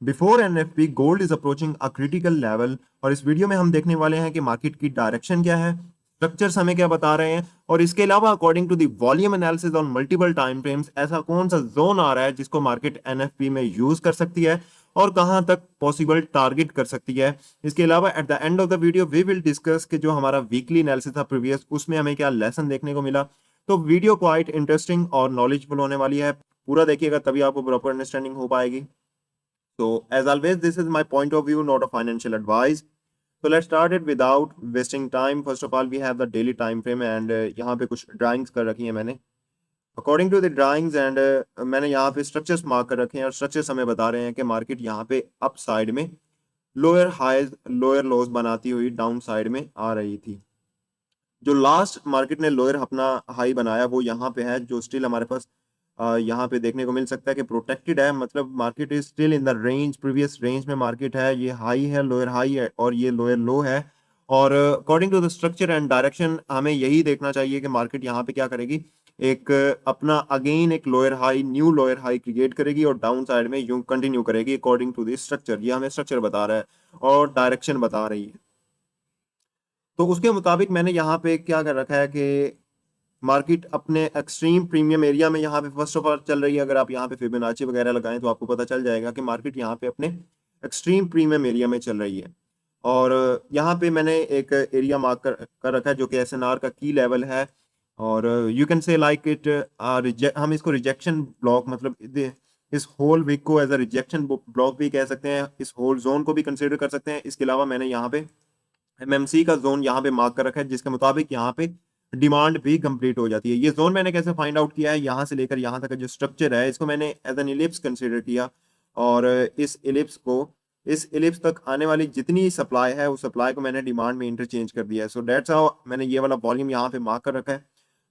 Before NFP gold is approaching a critical level. और इस video में हम देखने वाले हैं कि मार्केट की डायरेक्शन क्या है, स्ट्रक्चर्स हमें क्या बता रहे हैं, और इसके अलावा according to the volume analysis on multiple time frames ऐसा कौन सा जोन आ रहा है जिसको मार्केट एनएफपी में यूज कर सकती है और कहां तक पॉसिबल टारगेट कर सकती है। इसके अलावा at the end of the video we will discuss कि जो हमारा वीकली एनालिसिस था प्रीवियस, उसमें हमें क्या लेसन देखने को मिला। तो वीडियो क्वाइट इंटरेस्टिंग और नॉलेजफुल होने वाली है, पूरा देखिएगा तभी आपको प्रॉपर अंडरस्टैंडिंग हो पाएगी। So, as always, this is my point of view, not a financial advice. So let's start it without wasting time. First of all, we have the daily time frame and यहाँ पे कुछ drawings कर रखी है मैंने। According to the drawings and मैंने यहाँ पे structures mark कर रखे हैं और structures हमें बता रहे हैं कि market यहाँ पे up side में lower highs, lower lows बनाती हुई down side में आ रही थी। जो लास्ट मार्केट ने लोअर अपना हाई बनाया वो यहाँ पे है, जो स्टिल हमारे पास यहाँ पे देखने को मिल सकता है कि प्रोटेक्टेड है, मतलब market is still in the range, previous range में मार्केट है। ये हाई है, लोअर हाई है और ये लोअर लो है। और according to the structure and direction हमें यही देखना चाहिए कि मार्केट यहाँ पे क्या करेगी, एक अपना अगेन एक lower high, new lower high create करेगी और डाउन साइड में यूं कंटिन्यू करेगी अकॉर्डिंग टू द स्ट्रक्चर। ये हमें स्ट्रक्चर बता रहा है और डायरेक्शन बता रही है। तो उसके मुताबिक मैंने यहाँ पे क्या कर रखा है कि मार्केट अपने एक्सट्रीम प्रीमियम एरिया में यहाँ पे फर्स्ट ऑफ ऑल चल रही है। अगर आप यहाँ पे फिबोनाची वगैरह लगाएं तो आपको पता चल जाएगा कि मार्केट यहाँ पे अपने एक्सट्रीम प्रीमियम एरिया में चल रही है। और यहाँ पे मैंने एक एरिया मार्क कर रखा है जो कि एसएनआर का की लेवल है। और you can say like it, हम इसको रिजेक्शन ब्लॉक, मतलब इस होल वीक को एज अ रिजेक्शन ब्लॉक भी कह सकते हैं, इस होल जोन को भी कंसिडर कर सकते हैं। इसके अलावा मैंने यहाँ पे एमएमसी का जोन यहाँ पे मार्क कर रखा है जिसके मुताबिक यहाँ पे डिमांड भी कंप्लीट हो जाती है। ये जोन मैंने कैसे फाइंड आउट किया है, यहाँ से लेकर यहाँ तक का जो स्ट्रक्चर है इसको मैंने एज एन इलिप्स कंसिडर किया। और इस इलिप्स तक आने वाली जितनी सप्लाई है उस सप्लाई को मैंने डिमांड में इंटरचेंज कर दिया है। सो डेट्स हाउ मैंने ये वाला वॉल्यूम यहाँ पे मार्क कर रखा है,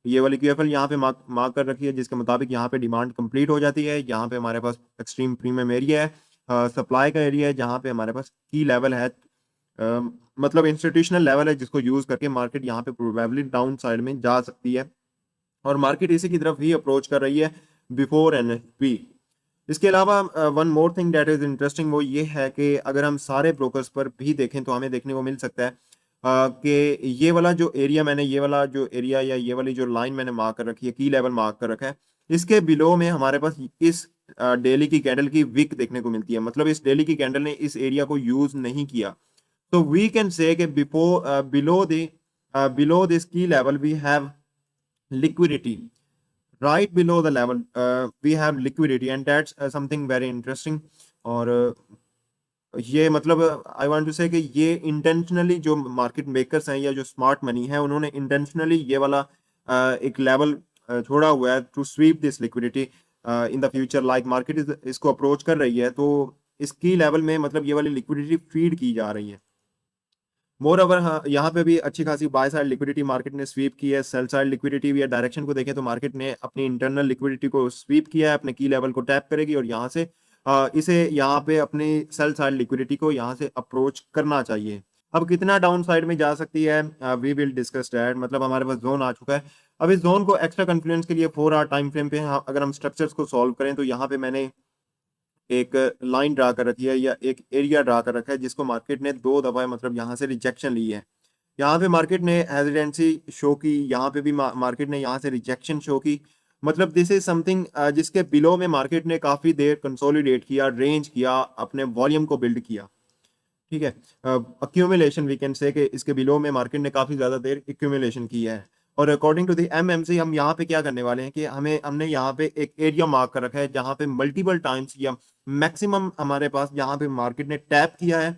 ये वाली क्यूएफएल यहाँ पे मार्क कर रखी है जिसके मुताबिक यहाँ पे डिमांड कंप्लीट हो जाती है। यहाँ पे हमारे पास एक्सट्रीम प्रीमियम एरिया है, सप्लाई का एरिया है, जहाँ पे हमारे पास की लेवल है, मतलब इंस्टीट्यूशनल लेवल है जिसको यूज करके मार्केट यहाँ पे प्रोबेबली डाउन साइड में जा सकती है और मार्केट इसी की तरफ ही अप्रोच कर रही है बिफोर एनएफपी। इसके अलावा one more thing that is interesting वो ये है कि अगर हम सारे ब्रोकर्स पर भी देखें तो हमें देखने को मिल सकता है कि ये वाला जो एरिया मैंने, ये वाला जो एरिया या ये वाली जो लाइन मैंने मार्क कर रखी है, की लेवल मार्क कर रखा है, इसके बिलो में हमारे पास इस डेली की कैंडल की विक देखने को मिलती है। मतलब इस डेली की कैंडल ने इस एरिया को यूज नहीं किया। So we can say that below this key level we have liquidity. Right below the level we have liquidity and that's something very interesting. और ये मतलब आई वांट टू से कि ये इंटेंशनली जो मार्केट मेकर्स हैं या जो स्मार्ट मनी है उन्होंने इंटेंशनली ये वाला एक लेवल छोड़ा हुआ है to sweep this liquidity in the future. Like market इसको अप्रोच कर रही है तो इसकी लेवल में मतलब ये वाली लिक्विडिटी फीड की जा रही है। मोर ओवर हाँ, यहाँ पे भी अच्छी खासी बाय साइड लिक्विडिटी मार्केट ने स्वीप की है। सेल साइड लिक्विडिटी भी है। डायरेक्शन को देखें तो मार्केट ने अपनी इंटरनल लिक्विडिटी को स्वीप किया है, अपने की लेवल को टैप करेगी और यहाँ से इसे यहाँ पे अपनी सेल साइड लिक्विडिटी को यहाँ से अप्रोच करना चाहिए। अब कितना डाउन साइड में जा सकती है वी विल डिस्कस दैट। मतलब हमारे पास जोन आ चुका है। अब इस जोन को एक्स्ट्रा कॉन्फिडेंस के लिए 4 आवर टाइम फ्रेम पे अगर हम स्ट्रक्चर्स को सॉल्व करें तो यहाँ पे मैंने एक लाइन ड्रा कर रखी है या एक एरिया ड्रा कर रखा है जिसको मार्केट ने 2 दफा मतलब यहाँ से रिजेक्शन ली है। यहाँ पे मार्केट ने हेजिडेंसी शो की, यहाँ पे भी मार्केट ने यहाँ से रिजेक्शन शो की। मतलब दिस इज समथिंग जिसके बिलो में मार्केट ने काफी देर कंसोलिडेट किया, रेंज किया, अपने वॉल्यूम को बिल्ड किया। ठीक है, अक्यूमुलेशन वी कैन से कि इसके बिलो में मार्केट ने काफी ज्यादा देर एक्यूमुलेशन किया है। और अकॉर्डिंग टू द एमएमसी हम यहाँ पे क्या करने वाले हैं कि हमने यहाँ पे एक एरिया मार्क कर रखा है जहाँ पे मल्टीपल टाइम्स या मैक्सिमम हमारे पास यहाँ पे मार्केट ने टैप किया है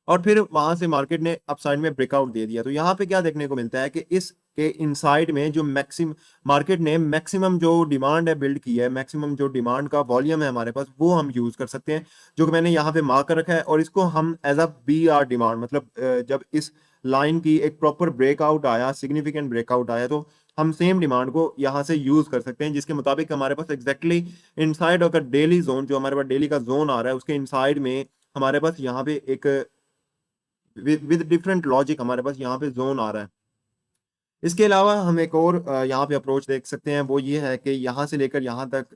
और फिर वहां से मार्केट ने अपसाइड में ब्रेकआउट दे दिया। तो यहाँ पे क्या देखने को मिलता है कि इस के इनसाइड में जो मैक्सिमम मार्केट ने मैक्सिमम जो डिमांड है बिल्ड की है, मैक्सिमम जो डिमांड का वॉल्यूम है हमारे पास वो हम यूज कर सकते हैं, जो कि मैंने यहाँ पे मार्क कर रखा है। और इसको हम as a B R demand, मतलब जब इस लाइन की एक प्रॉपर ब्रेकआउट आया, सिग्निफिकेंट ब्रेकआउट आया, तो हम सेम डिमांड को यहाँ से यूज कर सकते हैं, जिसके मुताबिक हमारे पास exactly inside of the daily zone, जो हमारे पास डेली का जोन आ रहा है उसके इनसाइड में हमारे पास यहाँ पे एक विद डिफरेंट लॉजिक हमारे पास यहाँ पे जोन आ रहा है। इसके अलावा हम एक और यहाँ पे अप्रोच देख सकते हैं, वो ये है कि यहाँ से लेकर यहाँ तक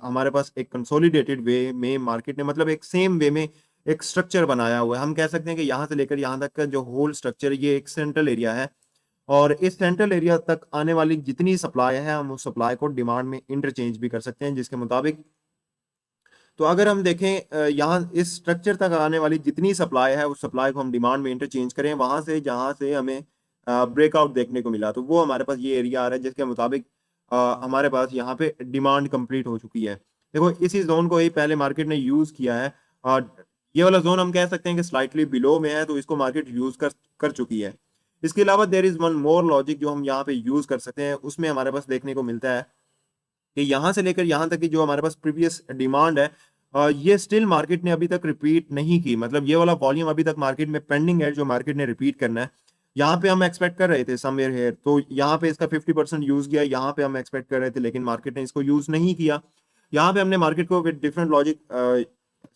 हमारे पास एक कंसोलिडेटेड वे में मार्केट ने मतलब एक सेम वे में एक स्ट्रक्चर बनाया हुआ है। हम कह सकते हैं कि यहाँ से लेकर यहाँ तक का जो होल स्ट्रक्चर ये एक सेंट्रल एरिया है, और इस सेंट्रल एरिया तक आने वाली जितनी सप्लाई है हम उस सप्लाई को डिमांड में इंटरचेंज भी कर सकते हैं, जिसके मुताबिक तो अगर हम देखें यहाँ इस स्ट्रक्चर तक आने वाली जितनी सप्लाई है उस सप्लाई को हम डिमांड में इंटरचेंज करें, वहां से जहां से हमें ब्रेकआउट देखने को मिला, तो वो हमारे पास ये एरिया आ रहा है जिसके मुताबिक हमारे पास यहाँ पे डिमांड कंप्लीट हो चुकी है। देखो इसी जोन को ही पहले मार्केट ने यूज किया है, और ये वाला जोन हम कह सकते हैं कि स्लाइटली बिलो में है, तो इसको मार्केट यूज कर चुकी है। इसके अलावा there is one more logic जो हम यहाँ पे यूज कर सकते हैं, उसमें हमारे पास देखने को मिलता है कि यहाँ से लेकर यहाँ तक की जो हमारे पास प्रीवियस डिमांड है ये स्टिल मार्केट ने अभी तक रिपीट नहीं की, मतलब ये वाला वॉल्यूम अभी तक मार्केट में पेंडिंग है जो मार्केट ने रिपीट करना है। यहाँ पे हम एक्सपेक्ट कर रहे थे समवेयर हेयर, तो यहाँ पे इसका 50% यूज किया, यहाँ पे हम एक्सपेक्ट कर रहे थे लेकिन मार्केट ने इसको यूज नहीं किया। यहाँ पे हमने मार्केट को विद डिफरेंट लॉजिक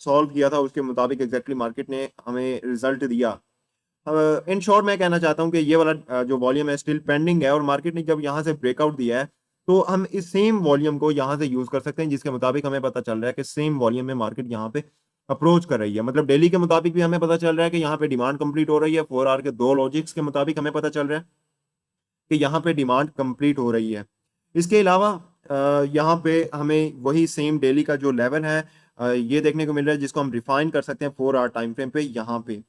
सॉल्व किया था, उसके मुताबिक एग्जैक्टली मार्केट ने हमें रिजल्ट दिया। इन शॉर्ट मैं कहना चाहता हूँ कि ये वाला जो वॉल्यूम है स्टिल पेंडिंग है, और मार्केट ने जब यहाँ से ब्रेकआउट दिया है तो हम इस सेम वॉल्यूम को यहाँ से यूज कर सकते हैं, जिसके मुताबिक हमें पता चल रहा है कि सेम वॉल्यूम में मार्केट यहाँ पे अप्रोच कर रही है। मतलब डेली के मुताबिक भी हमें पता चल रहा है कि यहाँ पे डिमांड कंप्लीट हो रही है, 4 आवर के दो लॉजिक्स के मुताबिक हमें पता चल रहा है कि यहाँ पे डिमांड कंप्लीट हो रही है। इसके अलावा यहाँ पे हमें वही सेम डेली का जो लेवल है ये देखने को मिल रहा है, जिसको हम रिफाइन कर सकते हैं 4 आवर टाइम फ्रेम पे यहाँ पे।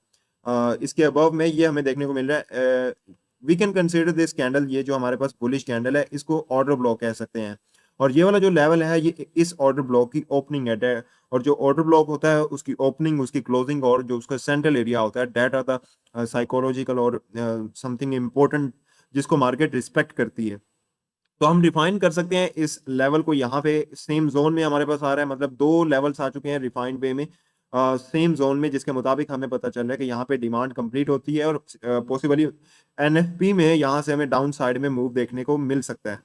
इसके अबव में ये हमें देखने को मिल रहा है, we can consider this candle, ये जो हमारे पास बुलिश कैंडल है इसको ऑर्डर ब्लॉक कह सकते हैं, और ये वाला जो लेवल है ये इस ऑर्डर ब्लॉक की ओपनिंग है। और जो ऑर्डर ब्लॉक होता है उसकी ओपनिंग, उसकी क्लोजिंग और जो उसका सेंट्रल एरिया होता है, डेट आर द साइकोलॉजिकल और समथिंग इम्पोर्टेंट जिसको मार्केट रिस्पेक्ट करती है। तो हम डिफाइन कर सकते हैं इस लेवल को, यहाँ पे सेम जोन में हमारे पास आ रहा है, मतलब दो लेवल्स आ चुके हैं रिफाइंड वे में सेम जोन में, जिसके मुताबिक हमें पता चल रहा है कि यहाँ पे डिमांड कंप्लीट होती है, और पॉसिबली एनएफपी में यहाँ से हमें डाउन साइड में मूव देखने को मिल सकता है।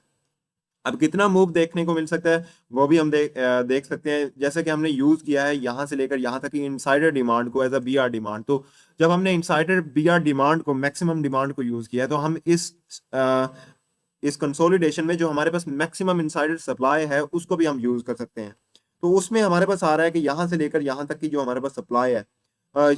अब कितना मूव देखने को मिल सकता है वो भी हम देख सकते हैं, जैसे कि हमने यूज किया है यहाँ से लेकर यहाँ तक की इनसाइडर डिमांड को एज अ बीआर डिमांड। तो जब हमने इनसाइडर बीआर डिमांड को, मैक्सिमम डिमांड को यूज किया है, तो हम इस कंसोलिडेशन में जो हमारे पास मैक्सिमम इनसाइडर सप्लाई है उसको भी हम यूज कर सकते हैं। तो उसमें हमारे पास आ रहा है कि यहाँ से लेकर यहाँ तक की जो हमारे पास सप्लाई है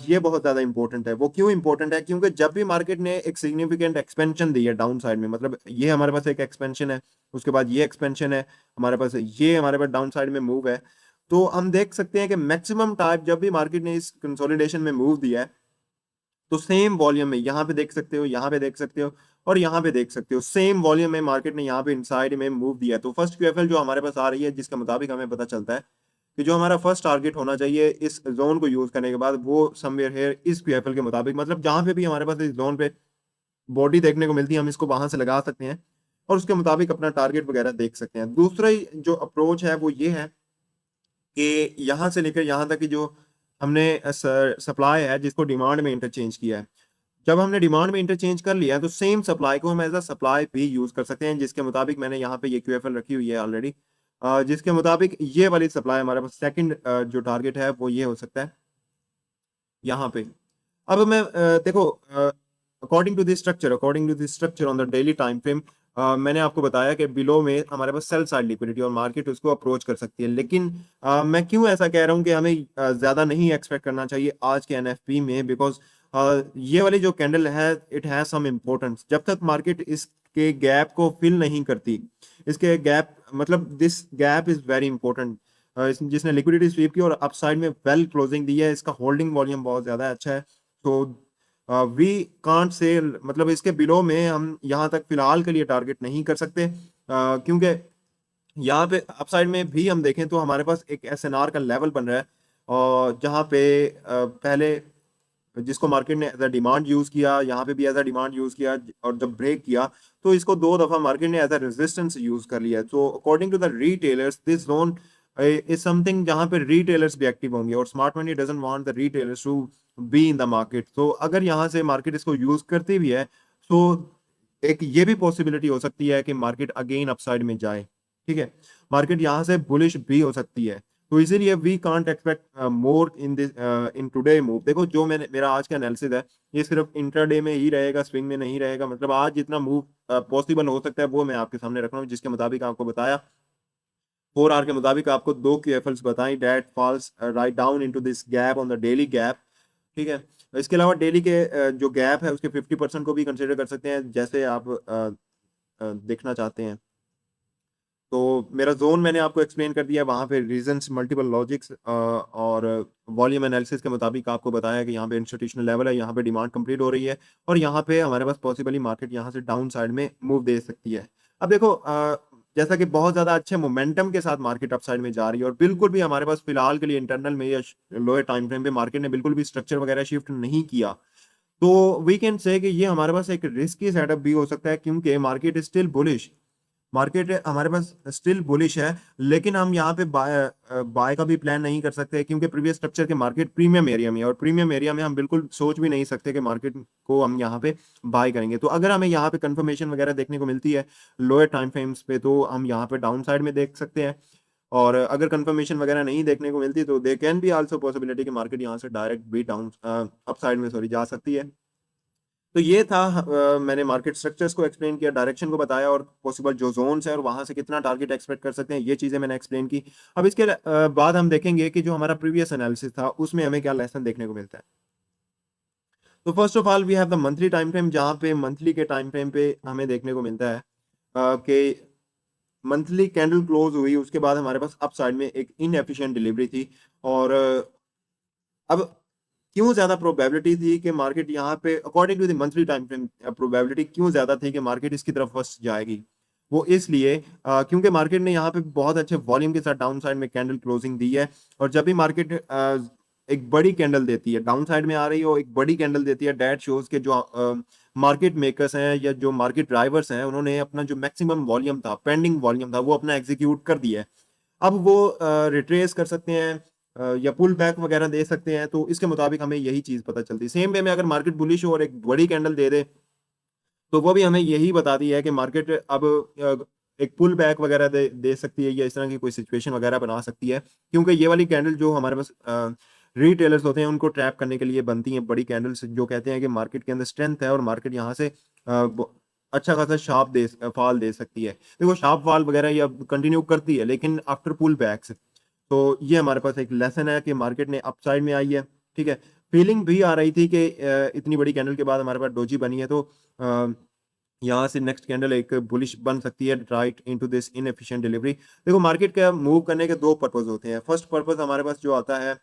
ये बहुत ज्यादा इंपॉर्टेंट है। वो क्यों इंपॉर्टेंट है? क्योंकि जब भी मार्केट ने एक सिग्निफिकेंट एक्सपेंशन दी है डाउन साइड में, मतलब ये हमारे पास एक एक्सपेंशन है, उसके बाद ये एक्सपेंशन है हमारे पास, ये हमारे पास डाउन साइड में मूव है, तो हम देख सकते हैं कि मैक्सिमम टाइम जब भी मार्केट ने इस कंसोलिडेशन में मूव दिया है तो सेम वॉल्यूम में यहाँ पे देख सकते हो, यहाँ पे देख सकते हो, और यहाँ पे देख सकते हो, सेम वॉल्यूम में मार्केट ने यहाँ पे इनसाइड में मूव दिया है। तो फर्स्ट क्यूएफएल जो हमारे पास आ रही है, जिसके मुताबिक हमें पता चलता है कि जो हमारा फर्स्ट टारगेट होना चाहिए इस जोन को यूज करने के बाद, वो समवेयर हेयर इस क्यूएफएल के मुताबिक, मतलब जहां पे भी हमारे पास इस जोन पे बॉडी देखने को मिलती है हम इसको वहां से लगा सकते हैं और उसके मुताबिक अपना टारगेट वगैरह देख सकते हैं। दूसरा जो अप्रोच है वो ये है कि यहाँ से लेकर यहाँ तक की जो हमने सप्लाई है जिसको डिमांड में इंटरचेंज किया है, जब हमने डिमांड में इंटरचेंज कर लिया है तो सेम सप्लाई को हम एज अ सप्लाई भी यूज कर सकते हैं, जिसके मुताबिक मैंने यहाँ पे ये क्यूएफएल रखी हुई है ऑलरेडी, जिसके मुताबिक ये वाली सप्लाई हमारे पास सेकंड जो टारगेट है वो ये हो सकता है यहाँ पे। अब मैं देखो according to this structure on the daily time frame, मैंने आपको बताया कि बिलो में हमारे पास सेल साइड लिक्विडिटी और मार्केट उसको अप्रोच कर सकती है, लेकिन मैं क्यों ऐसा कह रहा हूँ कि हमें ज्यादा नहीं एक्सपेक्ट करना चाहिए आज के एनएफपी में, बिकॉज ये वाली जो कैंडल है इट हैज सम इम्पोर्टेंस। जब तक मार्केट इसके गैप को फिल नहीं करती, इसके गैप मतलब this gap is very important, जिसने लिक्विडिटी स्वीप की और अपसाइड में वेल क्लोजिंग दी है, इसका होल्डिंग वॉल्यूम बहुत ज्यादा अच्छा है, तो वी कांट से मतलब इसके बिलो में हम यहाँ तक फिलहाल के लिए टारगेट नहीं कर सकते, क्योंकि यहाँ पे अपसाइड में भी हम देखें तो हमारे पास एक एसएनआर का लेवल बन रहा है, और जहाँ पे पहले जिसको मार्केट ने एज अ डिमांड यूज किया, यहाँ पे भी एज अ डिमांड यूज किया, और जब ब्रेक किया तो इसको दो दफा मार्केट ने एज अ रेजिस्टेंस यूज कर लिया। तो according to the retailers this zone is something जहाँ पे रिटेलर्स भी एक्टिव होंगे, और smart money doesn't want the retailers to be in the market. तो अगर यहाँ से मार्केट इसको यूज करती भी है तो एक ये भी पॉसिबिलिटी हो सकती है कि मार्केट अगेन अपसाइड में जाए, ठीक है, मार्केट यहाँ से बुलिश भी हो सकती है। तो इसीलिए we can't expect more in this intraday move. देखो जो मेरा आज का एनालिसिस है ये सिर्फ इंट्राडे में ही रहेगा, स्विंग में नहीं रहेगा। मतलब आज जितना मूव पॉसिबल हो सकता है वो मैं आपके सामने रख रहा हूँ, जिसके मुताबिक आपको बताया 4 आवर के मुताबिक आपको दो QFLs बताई, that falls right down into this gap on the daily gap. ठीक है, इसके अलावा डेली के जो गैप है उसके 50% को भी कंसिडर कर सकते हैं, जैसे आप देखना चाहते हैं। तो मेरा जोन मैंने आपको एक्सप्लेन कर दिया, वहाँ पे रीजंस, मल्टीपल लॉजिक्स और वॉल्यूम एनालिसिस के मुताबिक आपको बताया कि यहाँ पे इंस्टीट्यूशनल लेवल है, यहाँ पे डिमांड कंप्लीट हो रही है और यहाँ पे हमारे पास पॉसिबली मार्केट यहाँ से डाउन साइड में मूव दे सकती है। अब देखो जैसा कि बहुत ज्यादा अच्छे मोमेंटम के साथ मार्केट अप साइड में जा रही है और बिल्कुल भी हमारे पास फिलहाल के लिए इंटरनल में या लोअर टाइम फ्रेम पे मार्केट ने बिल्कुल भी स्ट्रक्चर वगैरह शिफ्ट नहीं किया, तो वी कैन से कि ये हमारे पास एक रिस्की सेटअप भी हो सकता है, क्योंकि मार्केट स्टिल बुलिश, मार्केट हमारे पास स्टिल बुलिश है। लेकिन हम यहाँ पे बाय का भी प्लान नहीं कर सकते, क्योंकि प्रीवियस स्ट्रक्चर के मार्केट प्रीमियम एरिया में है और प्रीमियम एरिया में हम बिल्कुल सोच भी नहीं सकते कि मार्केट को हम यहाँ पे बाय करेंगे। तो अगर हमें यहाँ पे कंफर्मेशन वगैरह देखने को मिलती है लोअर टाइम फ्रेम्स पे, तो हम यहाँ पे डाउन साइड में देख सकते हैं। और अगर कंफर्मेशन वगैरह नहीं देखने को मिलती तो they can be also possibility कि मार्केट यहाँ से डायरेक्ट भी डाउन अप साइड में सॉरी जा सकती है। तो ये था मैंने मार्केट स्ट्रक्चर्स को एक्सप्लेन किया, डायरेक्शन को बताया और पॉसिबल जो जोन्स है और वहां से कितना टारगेट एक्सपेक्ट कर सकते हैं, ये चीजें मैंने एक्सप्लेन की। अब इसके बाद हम देखेंगे कि जो हमारा प्रीवियस एनालिसिस था उसमें हमें क्या लेसन देखने को मिलता है। तो first of all we have the monthly time frame, जहाँ पे मंथली के टाइम फ्रेम पे हमें देखने को मिलता है कि मंथली कैंडल क्लोज हुई, उसके बाद हमारे पास अप साइड में एक इनएफिशिएंट डिलीवरी थी। और अब क्यों ज्यादा प्रोबेबिलिटी थी कि मार्केट यहाँ पे according to the monthly time frame, probability क्यों ज्यादा थी कि मार्केट इसकी तरफ फर्स्ट जाएगी? वो इसलिए क्योंकि मार्केट ने यहाँ पे बहुत अच्छे वॉल्यूम के साथ डाउन साइड में कैंडल क्लोजिंग दी है। और जब भी मार्केट एक बड़ी कैंडल देती है, डाउन साइड में आ रही हो, एक बड़ी कैंडल देती है, डेट शोज के जो मार्केट मेकर्स हैं या जो मार्केट ड्राइवर्स हैं उन्होंने अपना जो मैक्सिमम वॉल्यूम था, पेंडिंग वॉल्यूम था, वो अपना एग्जीक्यूट कर दिया है। अब वो रिट्रेस कर सकते हैं या पुल बैक वगैरह दे सकते हैं, तो इसके मुताबिक हमें यही चीज पता चलती है। सेम वे में अगर मार्केट बुलिश हो और एक बड़ी कैंडल दे दे तो वो भी हमें यही बताती है कि मार्केट अब एक पुल बैक वगैरह दे सकती है या इस तरह की कोई सिचुएशन वगैरह बना सकती है। क्योंकि ये वाली कैंडल जो हमारे पास रिटेलर्स होते हैं उनको ट्रैप करने के लिए बनती हैं, बड़ी कैंडल्स जो कहते हैं कि मार्केट के अंदर स्ट्रेंथ है और मार्केट यहाँ से अच्छा खासा शार्प फॉल दे सकती है। देखो शार्प फॉल वगैरह या कंटिन्यू करती है लेकिन आफ्टर पुल बैक्स। तो ये हमारे पास एक लेसन है कि मार्केट ने अपसाइड में आई है। ठीक है, फीलिंग भी आ रही थी कि इतनी बड़ी कैंडल के बाद हमारे पास डोजी बनी है, तो यहाँ से नेक्स्ट कैंडल एक बुलिश बन सकती है right into this inefficient delivery. देखो मार्केट का मूव करने के दो पर्पस होते हैं। फर्स्ट पर्पस हमारे पास जो आता है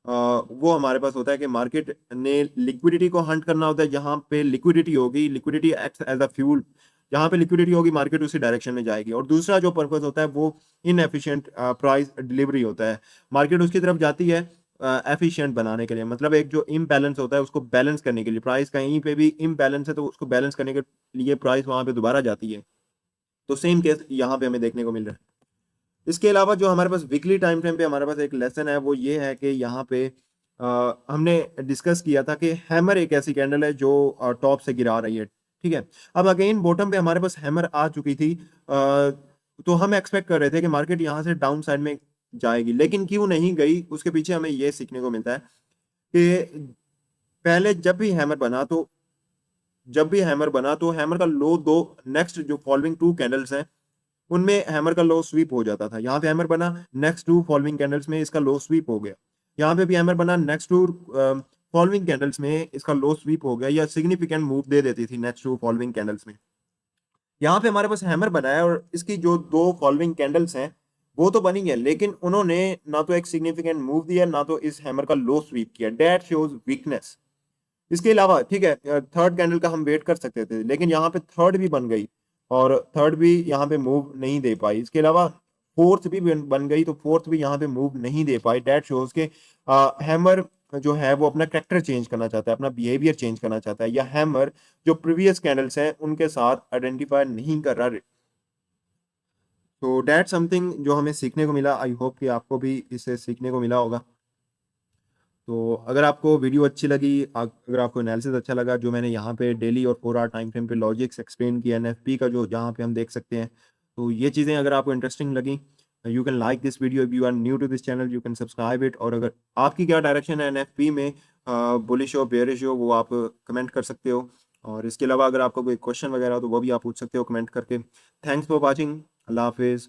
वो हमारे पास होता है कि मार्केट ने लिक्विडिटी को हंट करना होता है। जहाँ पे लिक्विडिटी होगी, liquidity acts as a fuel, जहाँ पे लिक्विडिटी होगी मार्केट उसी डायरेक्शन में जाएगी। और दूसरा जो पर्पस होता है वो इनएफिशिएंट प्राइस डिलीवरी होता है, मार्केट उसकी तरफ जाती है एफिशिएंट बनाने के लिए। मतलब एक जो इम्बैलेंस होता है उसको बैलेंस करने के लिए, प्राइस कहीं पे भी इम्बैलेंस है तो उसको बैलेंस करने के लिए प्राइस वहां पे दोबारा जाती है। तो सेम केस यहाँ पे हमें देखने को मिल रहा है। इसके अलावा जो हमारे पास वीकली टाइम फ्रेम पे हमारे पास एक लेसन है वो ये है कि यहाँ पे हमने डिस्कस किया था कि हैमर एक ऐसी कैंडल है जो टॉप से गिरा रही है। ठीक है, अब अगेन बॉटम पे हमारे पास हैमर आ चुकी थी, तो हम एक्सपेक्ट कर रहे थे कि मार्केट यहाँ से डाउन साइड में जाएगी, लेकिन क्यों नहीं गई उसके पीछे हमें ये सीखने को मिलता है कि पहले जब भी हैमर बना तो हैमर का लो दो नेक्स्ट जो फॉलोइंग टू कैंडल्स हैं उनमें हैमर का लो स्वीप हो जाता था। यहाँ पे हैमर बना, नेक्स्ट टू फॉलोइंग कैंडल्स में इसका लो स्वीप हो गया। यहाँ पे भी हैमर बना, नेक्स्ट टू फॉलोइंग कैंडल्स में इसका लो स्वीप हो गया या सिग्निफिकेंट मूव दे देती थी नेक्स्ट टू फॉलोइंग कैंडल्स में। यहाँ पे हमारे पास हैमर बना है और इसकी जो दो फॉलोइंग कैंडल्स हैं वो तो बनी है, लेकिन उन्होंने ना तो एक सिग्निफिकेंट मूव दिया ना तो इस हैमर का लो स्वीप किया। That shows weakness. इसके अलावा ठीक है, थर्ड कैंडल का हम वेट कर सकते थे, लेकिन यहाँ पे थर्ड भी बन गई और थर्ड भी यहाँ पे मूव नहीं दे पाई। इसके अलावा फोर्थ भी बन गई तो फोर्थ भी यहाँ पे मूव नहीं दे पाई। डेट शोज के हैमर जो है वो अपना कैरेक्टर चेंज करना चाहता है, अपना बिहेवियर चेंज करना चाहता है, या हैमर जो प्रीवियस कैंडल्स हैं उनके साथ आइडेंटिफाई नहीं कर रहा। तो डेट समथिंग जो हमें सीखने को मिला, आई होप कि आपको भी इससे सीखने को मिला होगा। तो अगर आपको वीडियो अच्छी लगी, अगर आपको एनालिसिस अच्छा लगा जो मैंने यहाँ पे डेली और 4 आवर टाइम फ्रेम पे लॉजिक्स एक्सप्लेन किया, एनएफपी का जो जहाँ पे हम देख सकते हैं, तो ये चीज़ें अगर आपको इंटरेस्टिंग लगी you can like this video, if you are new to this channel you can subscribe it. और अगर आपकी क्या डायरेक्शन है एनएफपी में, बुलिश हो बेयरिश हो, वो आप कमेंट कर सकते हो। और इसके अलावा अगर आपको कोई क्वेश्चन वगैरह हो तो वो भी आप पूछ सकते हो कमेंट करके। Thanks for watching. अल्लाह हाफिज़।